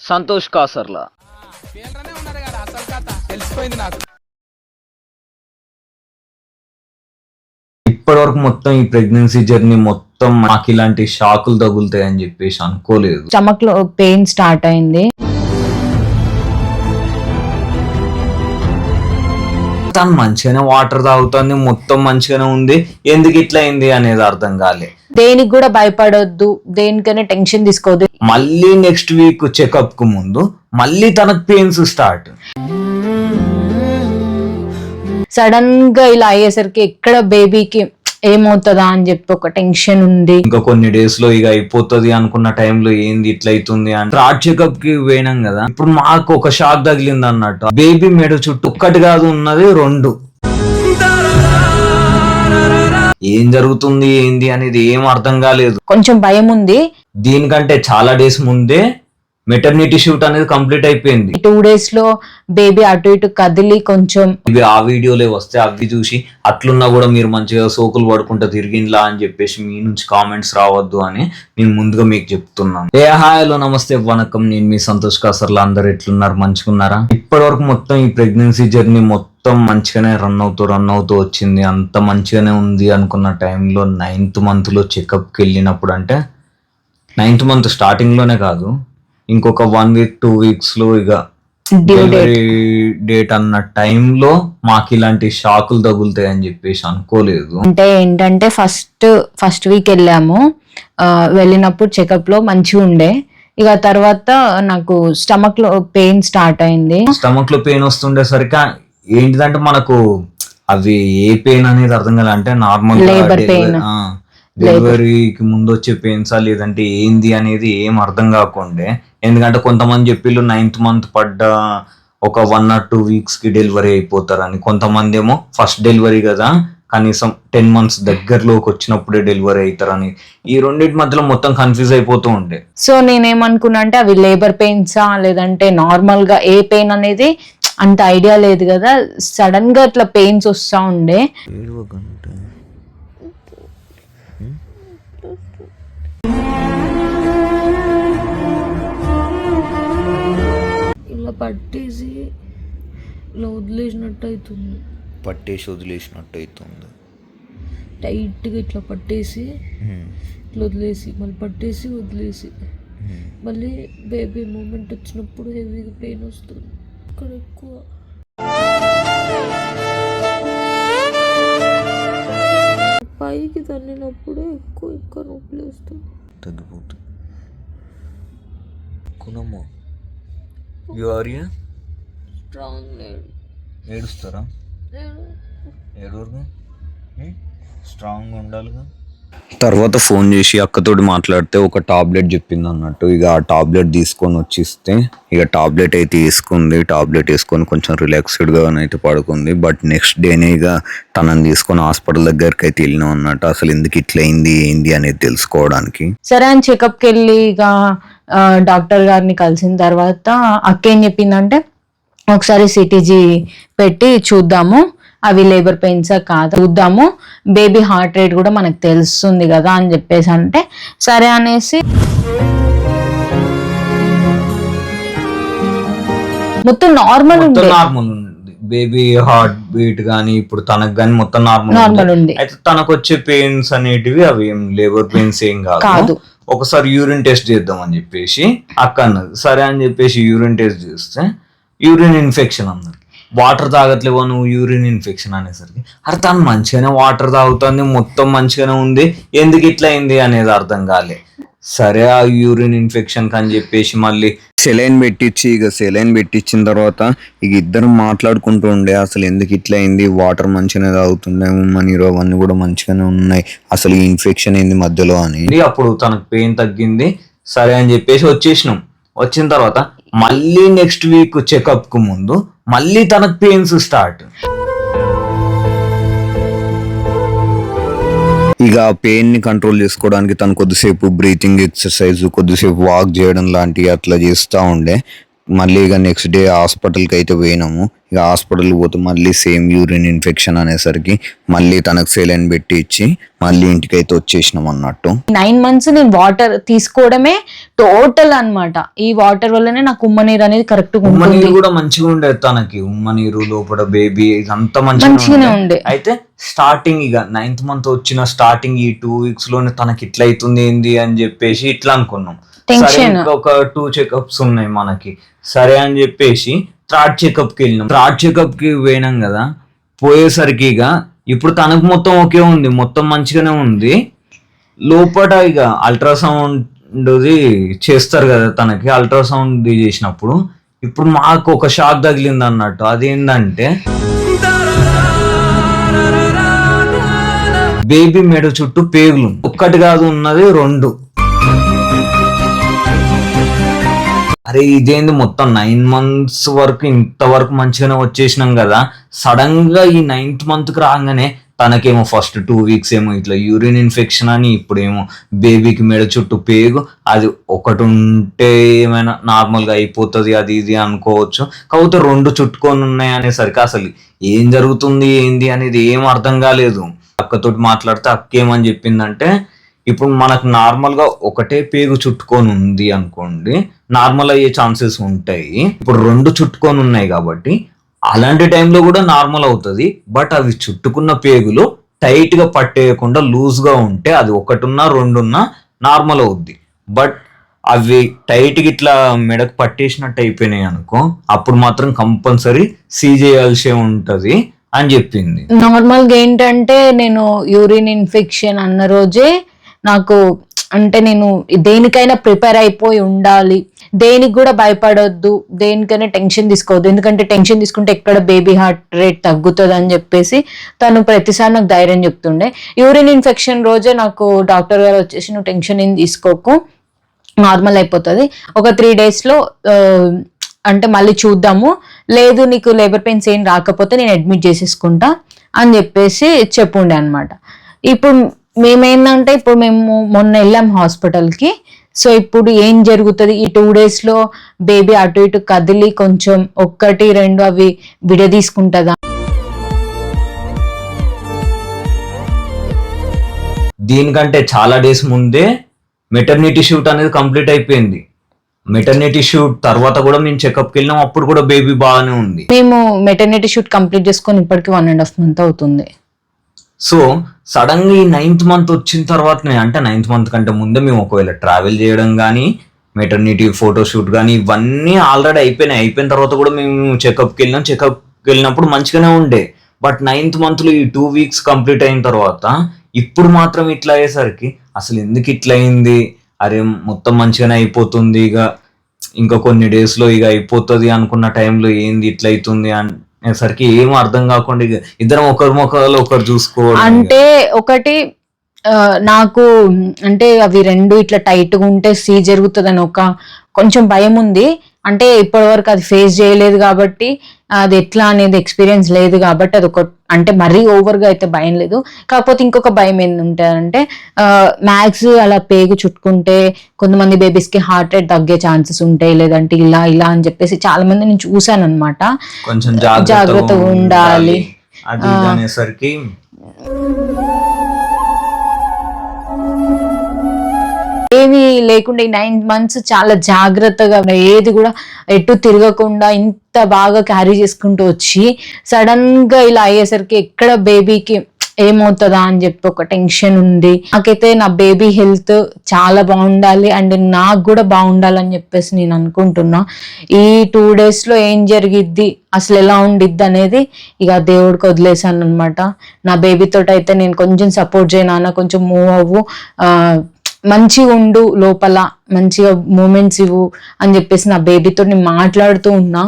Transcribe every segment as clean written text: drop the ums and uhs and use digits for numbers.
సంతోష్ కాసర్లా. ఇప్పటివరకు మొత్తం ఈ ప్రెగ్నెన్సీ జర్నీ మొత్తం మాకు ఇలాంటి షాకులు తగులుతాయి అని చెప్పేసి అనుకోలేదు. స్టమక్ లో పెయిన్ స్టార్ట్ అయింది. తను మంచిగానే వాటర్ తాగుతుంది, మొత్తం మంచిగానే ఉంది, ఎందుకు ఇట్లా అయింది అనేది అర్థం కాలే. దేనికి కూడా భయపడొద్దు, దేనికైనా టెన్షన్ తీసుకోవద్దు. మళ్ళీ నెక్స్ట్ వీక్ చెకప్ కు ముందు మళ్ళీ తనకు పెయిన్స్ స్టార్ట్. సడన్ గా ఇలా అయ్యేసరికి ఎక్కడ బేబీకి ఏమవుతుందా అని చెప్పి ఒక టెన్షన్ ఉంది. ఇంకా కొన్ని డేస్ లో ఇక అయిపోతుంది అనుకున్న టైంలో ఏంది ఇట్లా అవుతుంది అని హార్ట్ చెకప్ కి పోయినాం కదా. ఇప్పుడు మాకు ఒక షాక్ తగిలింది అన్నట్టు. బేబీ మెడ చుట్టూ ఒక్కటి కాదు ఉన్నది 2. ఏం జరుగుతుంది ఏంది అనేది ఏం అర్థం కాలేదు. కొంచెం భయం ఉంది. దీనికంటే చాలా డేస్ ముందే మెటర్నిటీ షూట్ అనేది కంప్లీట్ అయిపోయింది. 2 days లో బేబీ అటు ఇటు కదిలి కొంచెం ఇవి ఆ వీడియోలే వస్తే అవి చూసి అట్లున్నా కూడా మీరు మంచిగా సోకులు పడుకుంటా తిరిగిండ్లా అని చెప్పేసి మీ నుంచి కామెంట్స్ రావద్దు అని నేను ముందుగా మీకు చెప్తున్నాను. హాయ్లో నమస్తే వణకం, నేను మీ సంతోష్ కాసర్లా. అందరు ఎట్లున్నారు, మంచిగున్నారా? ఇప్పటివరకు మొత్తం ఈ ప్రెగ్నెన్సీ జర్నీ మొత్తం మంచిగానే రన్ అవుతూ వచ్చింది. అంత మంచిగానే ఉంది అనుకున్న టైంలో 9th month లో చెకప్కి వెళ్ళినప్పుడు, అంటే 9th month స్టార్టింగ్ లోనే కాదు, ఇంకొక 1 week 2 weeks లో ఇక డెలివరీ డేట్ అన్న టైంలో మాకు ఇలాంటి షాకులు తగులుతాయి అని చెప్పేసి అనుకోలేదు. అంటే ఏంటంటే ఫస్ట్ వీక్ వెళ్ళాము. వెళ్ళినప్పుడు చెకప్ లో మంచిగా ఉండే. ఇక తర్వాత నాకు స్టమక్ లో పెయిన్ స్టార్ట్ అయింది. స్టమక్ లో పెయిన్ వస్తుండేసరికి ఏంటిదంటే మనకు అవి ఏ పెయిన్ అనేది అర్థం కాలే. అంటే నార్మల్ లేబర్ పెయిన్, డెలివరీకి ముందు వచ్చే పెయిన్సా లేదంటే ఏంది అనేది ఏం అర్థం కాకుండే. ఎందుకంటే కొంతమంది చెప్పిళ్ళు 9th month పడ్డ ఒక 1 or 2 weeks కి డెలివరీ అయిపోతారని, కొంతమంది ఏమో ఫస్ట్ డెలివరీ కదా కనీసం 10 months దగ్గరలోకి వచ్చినప్పుడే డెలివరీ అవుతారని. ఈ రెండింటి మధ్యలో మొత్తం కన్ఫ్యూజ్ అయిపోతూ ఉండే. సో నేనేమనుకున్నా అంటే అవి లేబర్ పెయిన్సా లేదంటే నార్మల్ గా ఏ పెయిన్ అనేది అంత ఐడియా లేదు కదా. సడన్ గా ఇట్లా పెయిన్స్ వస్తా ఉండే. ఇలా పట్టేసి వదిలేసినట్టు అవుతుంది. టైట్గా ఇట్లా పట్టేసి ఇట్లా వదిలేసి మళ్ళీ పట్టేసి వదిలేసి మళ్ళీ బేబీ మూమెంట్ వచ్చినప్పుడు హెవీగా పెయిన్ వస్తుంది. ఇక్కడ ఎక్కువ పైకి తన్నినప్పుడే ఎక్కువ నొప్పి వస్తుంది. తగ్గిపోతుంది. స్ట్రాంగ్ లేడు. ఏడుస్తారా? ఏడవరు, స్ట్రాంగ్ ఉండాలిగా. తర్వాత ఫోన్ చేసి అక్కతోటి మాట్లాడితే ఒక టాబ్లెట్ చెప్పింది అన్నట్టు. ఇక ఆ టాబ్లెట్ తీసుకొని వచ్చిస్తే ఇక టాబ్లెట్ అయితే వేసుకుంది. టాబ్లెట్ వేసుకొని కొంచెం రిలాక్స్డ్గా అయితే పడుకుంది. బట్ నెక్స్ట్ డేనే ఇక తనని తీసుకొని హాస్పిటల్ దగ్గరికి అయితే వెళ్ళినాం అన్నట్టు. అసలు ఎందుకు ఇట్లా ఏంది అనేది తెలుసుకోవడానికి. సరే అని చెకప్కి వెళ్ళి ఇక డాక్టర్ గారిని కలిసిన తర్వాత అక్క ఏం చెప్పిందంటే ఒకసారి సిటీజీ పెట్టి చూద్దాము, అవి లేబర్ పెయిన్స్ కాదు చూద్దాము, బేబీ హార్ట్ రేట్ కూడా మనకు తెలుస్తుంది కదా అని చెప్పేసి అంటే సరే అనేసి మొత్తం నార్మల్ ఉంది. బేబీ హార్ట్ బీట్ గానీ ఇప్పుడు తనకు గానీ మొత్తం నార్మల్ ఉంది. అయితే తనకు వచ్చే పెయిన్స్ అనేటివి అవి ఏం లేబర్ పెయిన్స్ ఏం కాదు. ఒకసారి యూరిన్ టెస్ట్ చేద్దాం అని చెప్పేసి అక్క అన్నది. సరే అని చెప్పేసి యూరిన్ టెస్ట్ చేస్తే యూరిన్ ఇన్ఫెక్షన్ అన్నది. వాటర్ తాగట్లేవో నువ్వు, యూరిన్ ఇన్ఫెక్షన్ అనేసరికి అరే తను మంచిగానే వాటర్ తాగుతుంది, మొత్తం మంచిగానే ఉంది, ఎందుకు ఇట్లా అయింది అనేది అర్థం కాలే. సరే ఆ యూరిన్ ఇన్ఫెక్షన్ అని చెప్పేసి మళ్ళీ సెలైన్ పెట్టించిన తర్వాత ఇక ఇద్దరు మాట్లాడుకుంటూ ఉండే అసలు ఎందుకు ఇట్లా అయింది, వాటర్ మంచిగానే తాగుతుండేమో మనీరో అవన్నీ కూడా మంచిగానే ఉన్నాయి, అసలు ఈ ఇన్ఫెక్షన్ ఏంది మధ్యలో అని. అప్పుడు తనకు పెయిన్ తగ్గింది. సరే అని చెప్పేసి వచ్చేసినాం. వచ్చిన తర్వాత మళ్ళీ నెక్స్ట్ వీక్ చెకప్ కు ముందు మళ్ళీ తనకు పెయిన్స్ స్టార్ట్. ఇక ఆ పెయిన్ ని కంట్రోల్ చేసుకోవడానికి తను కొద్దిసేపు బ్రీతింగ్ ఎక్సర్సైజ్, కొద్దిసేపు వాక్ చేయడం లాంటివి అట్లా చేస్తూ ఉండే. మళ్ళీ ఇక నెక్స్ట్ డే హాస్పిటల్కి అయితే పోయినాము. ఇక హాస్పిటల్ పోతే మళ్ళీ సేమ్ యూరిన్ ఇన్ఫెక్షన్ అనేసరికి మళ్ళీ తనకు సెలైన్ పెట్టి ఇచ్చి మళ్ళీ ఇంటికైతే వచ్చేసినాం అన్నట్టు. 9 months నేను వాటర్ తీసుకోవడమే టోటల్ అన్నమాట. ఈ వాటర్ వల్లనే నాకు ఉమ్మనీరు అనేది కరెక్ట్ ఉమ్మనీరు కూడా మంచిగా ఉండేది తనకి, ఉమ్మనీరు లోపల బేబీ ఇదంతా మంచిగానే ఉండే. అయితే స్టార్టింగ్ ఇక 9th month వచ్చిన స్టార్టింగ్ ఈ 2 weeks లోనే తనకి ఇట్లా అవుతుంది ఏంది అని చెప్పేసి ఇట్లా అనుకున్నాం. సరే ఒక 2 checkups ఉన్నాయి మనకి, సరే అని చెప్పేసి థర్డ్ చెకప్ కి వెళ్ళినాం. థర్డ్ చెకప్ కి పోయినాం కదా, పోయేసరికి ఇక ఇప్పుడు తనకు మొత్తం ఓకే ఉంది, మొత్తం మంచిగానే ఉంది. లోపల ఇక అల్ట్రాసౌండ్ చేస్తారు కదా తనకి, అల్ట్రాసౌండ్ చేసినప్పుడు ఇప్పుడు మాకు ఒక షాక్ తగిలింది అన్నట్టు. అదేంటంటే బేబీ మెడ చుట్టూ పేగులు ఒక్కటి కాదు ఉన్నది 2. అరే ఇదేంది మొత్తం 9 months వరకు ఇంతవరకు మంచిగానే వచ్చేసినాం కదా, సడన్ గా ఈ 9th month కి రాగానే తనకేమో ఫస్ట్ 2 weeks ఏమో ఇట్లా యూరిన్ ఇన్ఫెక్షన్ అని, ఇప్పుడేమో బేబీకి మెడ చుట్టూ పేగు. అది ఒకటి ఉంటే ఏమైనా నార్మల్ గా అయిపోతుంది అది ఇది అనుకోవచ్చు, కాకపోతే 2 చుట్టుకొని ఉన్నాయి అనేసరికి అసలు ఏం జరుగుతుంది ఏంది అనేది ఏం అర్థం కాలేదు. అక్కతోటి మాట్లాడితే అక్క ఏమని చెప్పిందంటే, ఇప్పుడు మనకు నార్మల్ గా ఒకటే పేగు చుట్టుకొని ఉంది అనుకోండి, నార్మల్ అయ్యే ఛాన్సెస్ ఉంటాయి. ఇప్పుడు 2 చుట్టుకొని ఉన్నాయి కాబట్టి అలాంటి టైంలో కూడా నార్మల్ అవుతుంది. బట్ అవి చుట్టుకున్న పేగులు టైట్ గా పట్టేయకుండా లూజ్ గా ఉంటే అది 1 ఉన్నా 2 ఉన్నా నార్మల్ అవుద్ది. బట్ అవి టైట్ గా ఇట్లా మెడకు పట్టేసినట్టు అయిపోయినాయి అనుకో, అప్పుడు మాత్రం కంపల్సరీ సీ చేయాల్సి ఉంటది అని చెప్పింది. నార్మల్ గా ఏంటంటే నేను యూరిన్ ఇన్ఫెక్షన్ అన్న రోజే నాకు అంటే నేను దేనికైనా ప్రిపేర్ అయిపోయి ఉండాలి, దేనికి కూడా భయపడొద్దు, దేనికైనా టెన్షన్ తీసుకోవద్దు, ఎందుకంటే టెన్షన్ తీసుకుంటే ఎక్కడ బేబీ హార్ట్ రేట్ తగ్గుతుంది అని చెప్పేసి తను ప్రతిసారి నాకు ధైర్యం చెప్తుండే. యూరిన్ ఇన్ఫెక్షన్ రోజే నాకు డాక్టర్ గారు వచ్చేసి నువ్వు టెన్షన్ ఏం తీసుకోకు, నార్మల్ అయిపోతుంది, ఒక 3 days అంటే మళ్ళీ చూద్దాము, లేదు నీకు లేబర్ పెయిన్స్ ఏం రాకపోతే నేను అడ్మిట్ చేసేసుకుంటా అని చెప్పేసి చెప్పుండే అనమాట. ఇప్పుడు మేమేందంటే ఇప్పుడు మేము మొన్న వెళ్ళాం హాస్పిటల్కి. సో ఇప్పుడు ఏం జరుగుతుంది, ఈ 2 days బేబీ అటు ఇటు కదిలి కొంచెం 1, 2 అవి విడదీసుకుంటుందా? దీనికంటే చాలా డేస్ ముందే మెటర్నిటీ షూట్ అనేది కంప్లీట్ అయిపోయింది. మెటర్నిటీ షూట్ తర్వాత కూడా మేము చెకప్కి వెళ్ళినాం, అప్పుడు కూడా బేబీ బాగానే ఉంది. మేము మెటర్నిటీ షూట్ కంప్లీట్ చేసుకొని ఇప్పటికి 1.5 month అవుతుంది. సో సడన్ గా ఈ 9th month వచ్చిన తర్వాతనే, అంటే 9th month కంటే ముందే మేము ఒకవేళ ట్రావెల్ చేయడం కానీ మెటర్నిటీ ఫోటోషూట్ కానీ ఇవన్నీ ఆల్రెడీ అయిపోయిన తర్వాత కూడా మేము చెకప్కి వెళ్ళినప్పుడు మంచిగానే ఉండే. బట్ 9th month లో ఈ 2 weeks కంప్లీట్ అయిన తర్వాత ఇప్పుడు మాత్రం ఇట్లా అయ్యేసరికి అసలు ఎందుకు ఇట్లా అయింది, అరే మొత్తం మంచిగానే అయిపోతుంది, ఇంకా కొన్ని days లో ఇక అయిపోతుంది అనుకున్న టైంలో ఏంది ఇట్లా అవుతుంది అనేసరికి ఏం అర్థం కాకుండా ఇక ఇద్దరం ఒకరి ముఖాలు ఒకరు చూసుకోవడం. అంటే ఒకటి నాకు అంటే అవి 2 ఇట్లా టైట్ గా ఉంటే సీ జరుగుతుందని కొంచెం భయం ఉంది. అంటే ఇప్పటి వరకు అది ఫేస్ చేయలేదు కాబట్టి, అది ఎట్లా అనేది ఎక్స్పీరియన్స్ లేదు కాబట్టి అది అంటే మరీ ఓవర్గా అయితే భయం లేదు. కాకపోతే ఇంకొక భయం ఏంటంటే మ్యాక్స్ అలా పేగు చుట్టుకుంటే కొంతమంది బేబీస్ కి హార్ట్ రేట్ తగ్గే ఛాన్సెస్ ఉంటాయి, లేదంటే ఇలా ఇలా అని చెప్పేసి చాలా మంది నేను చూసాను అనమాట. కొంచెం జాగ్రత్తగా ఉండాలి అనేసరికి ఏమీ లేకుండా ఈ 9 months చాలా జాగ్రత్తగా ఏది కూడా ఎటు తిరగకుండా ఇంత బాగా క్యారీ చేసుకుంటూ వచ్చి సడన్ గా ఇలా అయ్యేసరికి ఎక్కడ బేబీకి ఏమవుతుందా అని చెప్పి ఒక టెన్షన్ ఉంది. నాకైతే నా బేబీ హెల్త్ చాలా బాగుండాలి అండ్ నాకు కూడా బాగుండాలని చెప్పేసి నేను అనుకుంటున్నా. ఈ 2 days ఏం జరిగిద్ది, అసలు ఎలా ఉండిద్ది అనేది ఇక దేవుడికి వదిలేసాను అనమాట. నా బేబీతో అయితే నేను కొంచెం సపోర్ట్ చేయనా, కొంచెం మూవ్ అవ్వు, మంచిగా ఉండు, లోపల మంచిగా మూమెంట్స్ ఇవ్వు అని చెప్పేసి నా బేబీతో నేను మాట్లాడుతూ ఉన్నా.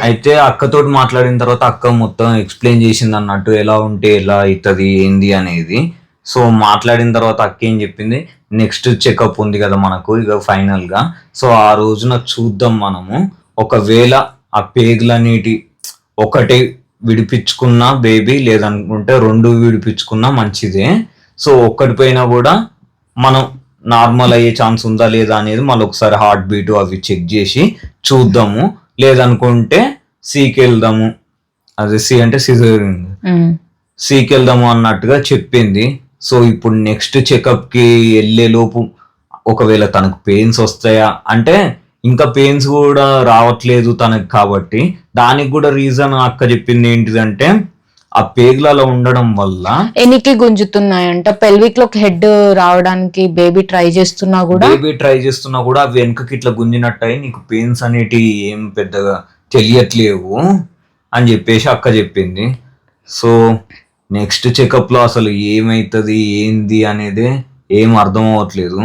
అయితే అక్కతోటి మాట్లాడిన తర్వాత అక్క మొత్తం ఎక్స్ప్లెయిన్ చేసింది అన్నట్టు, ఎలా ఉంటే ఎలా అవుతుంది ఏంది అనేది. సో మాట్లాడిన తర్వాత అక్క ఏం చెప్పింది, నెక్స్ట్ చెకప్ ఉంది కదా మనకు ఇక ఫైనల్ గా, సో ఆ రోజున చూద్దాం మనము, ఒకవేళ ఆ పేగులన్నిటి ఒకటి విడిపించుకున్నా బేబీ, లేదనుకుంటే 2 విడిపించుకున్నా మంచిదే. సో ఒక్కటి పైన కూడా మనం నార్మల్ అయ్యే ఛాన్స్ ఉందా లేదా అనేది మళ్ళీ ఒకసారి హార్ట్ బీట్ అవి చెక్ చేసి చూద్దాము. లేదనుకుంటే సికి వెళ్దాము, అదే సి అంటే సిజేరియన్, సికి వెళ్దాము అన్నట్టుగా చెప్పింది. సో ఇప్పుడు నెక్స్ట్ చెకప్కి వెళ్ళే లోపు ఒకవేళ తనకు పెయిన్స్ వస్తాయా అంటే, ఇంకా పెయిన్స్ కూడా రావట్లేదు తనకి, కాబట్టి దానికి కూడా రీజన్ అక్క చెప్పింది ఏంటిదంటే ఆ పేగులలో ఉండడం వల్ల ఎనికి గుంజుతున్నాయంట. పెల్విక్ లో హెడ్ రావడానికి బేబీ ట్రై చేస్తున్నా కూడా అవి వెనుకకి ఇట్లా గుంజినట్టయి నీకు పెయిన్స్ అనేటివి ఏం పెద్దగా తెలియట్లేవు అని చెప్పేసి అక్క చెప్పింది. సో నెక్స్ట్ చెకప్ లో అసలు ఏమైతుంది ఏంది అనేది ఏం అర్థం అవ్వట్లేదు.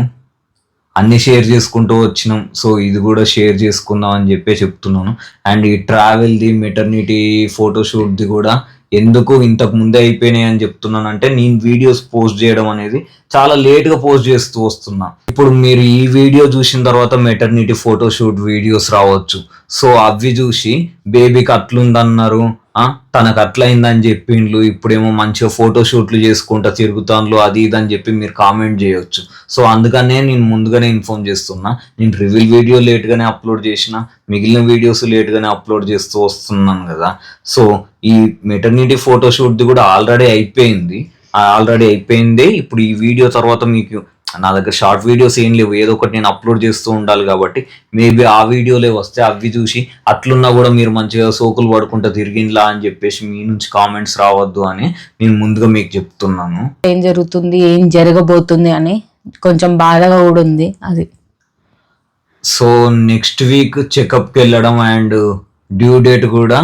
అన్ని షేర్ చేసుకుంటూ వచ్చినాం, సో ఇది కూడా షేర్ చేసుకుందాం అని చెప్పి చెప్తున్నాను. అండ్ ఈ ట్రావెల్ది, మెటర్నిటీ ఫోటోషూట్ది కూడా ఎందుకు ఇంతకు ముందే అయిపోయినాయి అని చెప్తున్నాను అంటే, నేను వీడియోస్ పోస్ట్ చేయడం అనేది చాలా లేట్గా పోస్ట్ చేస్తూ వస్తున్నా. ఇప్పుడు మీరు ఈ వీడియో చూసిన తర్వాత మెటర్నిటీ ఫోటోషూట్ వీడియోస్ రావచ్చు. సో అవి చూసి బేబీకి అట్లుందన్నారు, తనకు అట్లయిందని చెప్పిండ్లు, ఇప్పుడేమో మంచిగా ఫోటోషూట్లు చేసుకుంటా తిరుగుతాన్లు అది ఇది అని చెప్పి మీరు కామెంట్ చేయొచ్చు. సో అందుకనే నేను ముందుగానే ఇన్ఫార్మ్ చేస్తున్నా. నేను రివీల్ వీడియో లేట్గానే అప్లోడ్ చేసిన, మిగిలిన వీడియోస్ లేట్గానే అప్లోడ్ చేస్తూ వస్తున్నాను కదా. సో ఈ మెటర్నిటీ ఫోటోషూట్ది కూడా ఆల్రెడీ అయిపోయింది. ఇప్పుడు ఈ వీడియో తర్వాత మీకు నా దగ్గర షార్ట్ వీడియోస్ ఏం లేవు, ఏదో ఒకటి నేను అప్లోడ్ చేస్తూ ఉండాలి కాబట్టి మేబీ ఆ వీడియోలే వస్తే అవి చూసి అట్లున్నా కూడా మీరు మంచిగా సోకులు పడుకుంటా తిరిగిండ్లా అని చెప్పేసి మీ నుంచి కామెంట్స్ రావద్దు అని నేను ముందుగా మీకు చెప్తున్నాను. ఏం జరుగుతుంది, ఏం జరగబోతుంది అని కొంచెం బాధగా కూడా ఉంది అది. సో నెక్స్ట్ వీక్ చెకప్కి వెళ్ళడం అండ్ డ్యూ డేట్ కూడా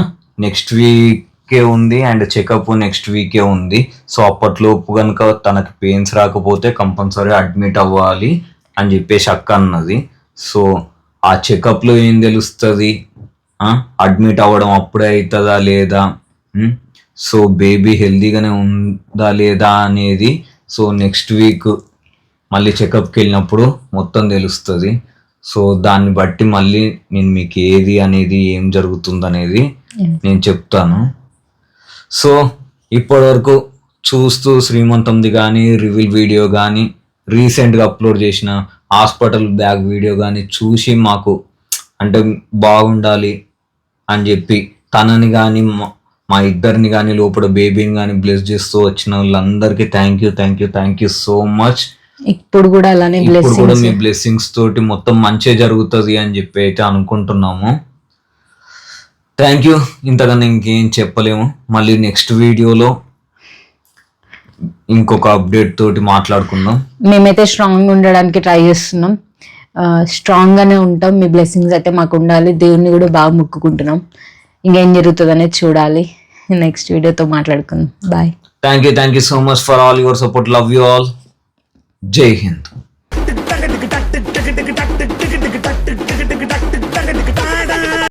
నెక్స్ట్ వీకే ఉంది అండ్ చెకప్ నెక్స్ట్ వీకే ఉంది. సో అప్పట్లోపు కనుక తనకి పెయిన్స్ రాకపోతే కంపల్సరీ అడ్మిట్ అవ్వాలి అని చెప్పేసి అక్క అన్నది. సో ఆ చెకప్లో ఏం తెలుస్తుంది, అడ్మిట్ అవ్వడం అప్పుడే అవుతుందా లేదా, సో బేబీ హెల్దీగానే ఉందా లేదా అనేది సో నెక్స్ట్ వీక్ మళ్ళీ చెకప్కి వెళ్ళినప్పుడు మొత్తం తెలుస్తుంది. సో దాన్ని బట్టి మళ్ళీ నేను మీకు ఏది అనేది ఏం జరుగుతుంది అనేది నేను చెప్తాను. సో ఇప్పటి వరకు చూస్తూ శ్రీమంతంది కానీ, రివీల్ వీడియో కానీ, రీసెంట్గా అప్లోడ్ చేసిన హాస్పిటల్ బ్యాగ్ వీడియో కానీ చూసి మాకు అంటే బాగుండాలి అని చెప్పి తనని కానీ మా ఇద్దరిని కానీ లోపల బేబీని కానీ బ్లెస్ చేస్తూ వచ్చిన వాళ్ళందరికీ థ్యాంక్ యూ సో మచ్. ఇప్పుడు కూడా అలానే మీ బ్లెస్సింగ్స్ తోటి మొత్తం మంచిగా జరుగుతుంది అని చెప్పి అయితే అనుకుంటున్నాము. Thank you. ఇంతకన్నా ఇంకేం చెప్పలేము. మళ్ళీ నెక్స్ట్ వీడియోలో ఇంకొక అప్డేట్ తోటి మాట్లాడుకుందాం. మేమైతే స్ట్రాంగ్ ఉండడానికి ట్రై చేస్తున్నాం, స్ట్రాంగ్ గానే ఉంటాం. మీ బ్లెస్సింగ్స్ అయితే మాకు ఉండాలి. దేవుణ్ణి కూడా బాగా మొక్కుకుంటున్నాం. ఇంకేం జరుగుతుంది అనేది చూడాలి. నెక్స్ట్ వీడియోతో మాట్లాడుకుందాం. Bye. Thank you so much for all your support. Love you all. జై హింద్.